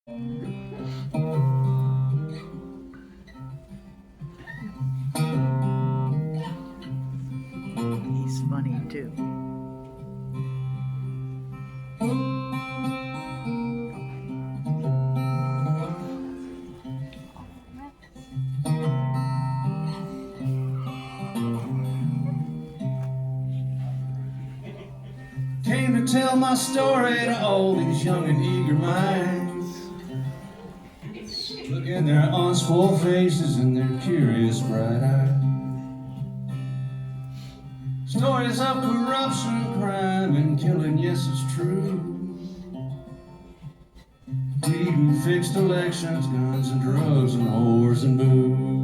He's funny too. Came to tell my story to all these young and eager minds. Look in their unspoiled faces and their curious bright eyes. Stories of corruption, crime, and killing, yes, it's true. Greed and fixed elections, guns and drugs and whores and booze.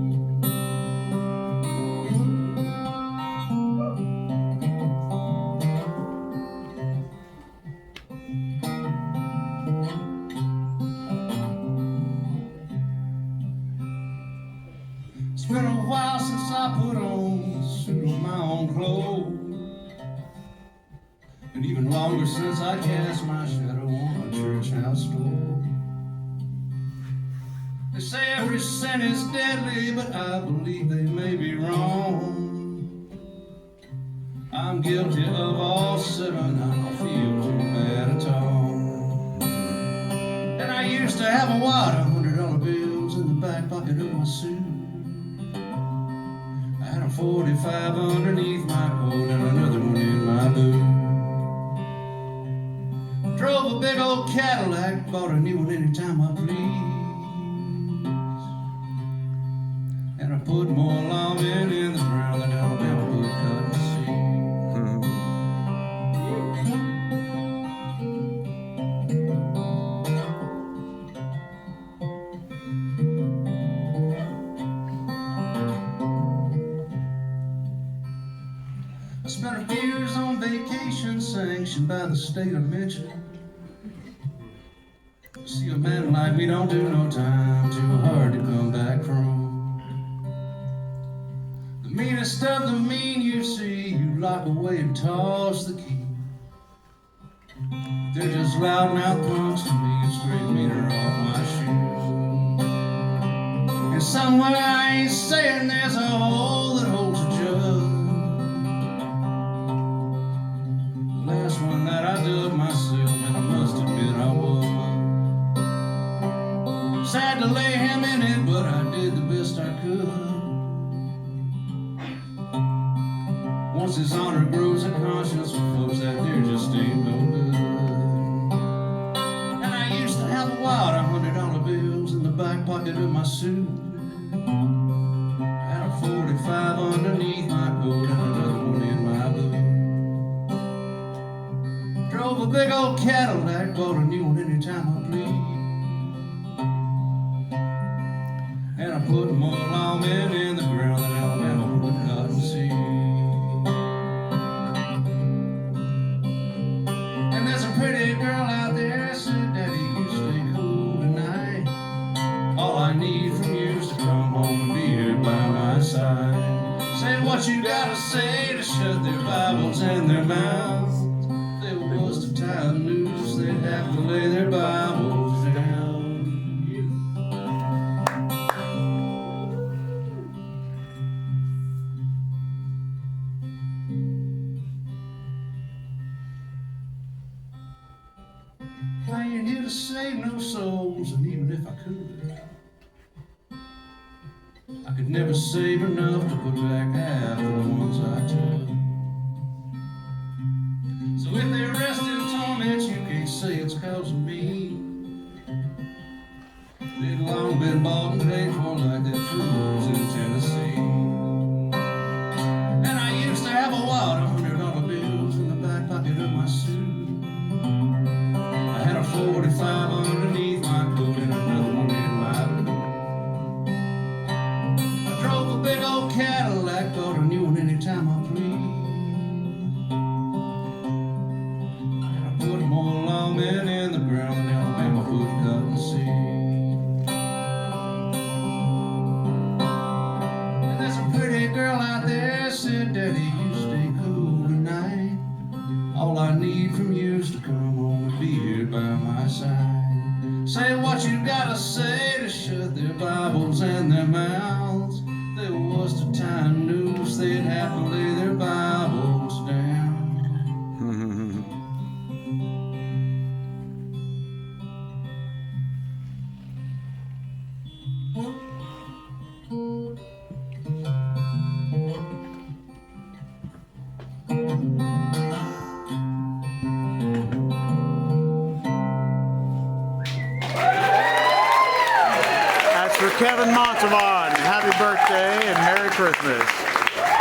It's been a while since I put on a suit of my own clothes, and even longer since I cast my shadow on a church house door. They say every sin is deadly, but I believe they may be wrong. I'm guilty of all seven, I don't feel too bad at all. And I used to have a wad of $100 bills in the back pocket of my suit. I had a 45 underneath my coat and another one in my boot. Drove a big old Cadillac, bought a new one anytime I please. And I put more lawmen in the ground than Alabama put Cottonseed. I spent a few years on vacation sanctioned by the state of Michigan. See, a man like me don't do no time, too hard to come back from. The meanest of the mean you see, you lock away and toss the key. They're just loudmouth punks to me, a straight meter off my shoes. And somewhere I ain't saying there's a hole that holds a jug. The last one that I dug myself, and I must admit I was. Sad to lay him in it, but I did the best I could. Once his honor grows a conscience for folks that there just ain't no good. And I used to have a wad of $100 bills in the back pocket of my suit. I had a 45 underneath my coat and another one in my boot. Drove a big old Cadillac, bought a new one anytime I please. And I put more lawmen in the ground than Alabama put Cottonseed. And there's a pretty girl out there said, Daddy, you stay cool tonight. All I need from you is to come home and be here by my side. Say what you gotta say to shut their Bibles and their mouths. If they was to tie a noose, they'd have to lay their Bibles down. I ain't here to save no souls, and even if I could never save enough to put back half of the ones I took. So if they rest in torment, you can't say it's 'cause of me. They'd long been bought and paid for like that fools in Tennessee. And I used to have a wad of $100 bills in the back pocket of my suit. I had a 45 underneath my coat and another one in my boot. I drove a big old Cadillac, bought a new one anytime I please. And I put more lawmen in the ground than Alabama put Cottonseed. And there's a pretty girl out there said, Daddy, you stay cool tonight. All I need from you is to come home and be here by my side. Say what you gotta say to shut their Bibles and their mouths. There was to tie a noose, they'd have to lay their Bibles down. That's for Kevin Montalban. Happy birthday and Merry Christmas.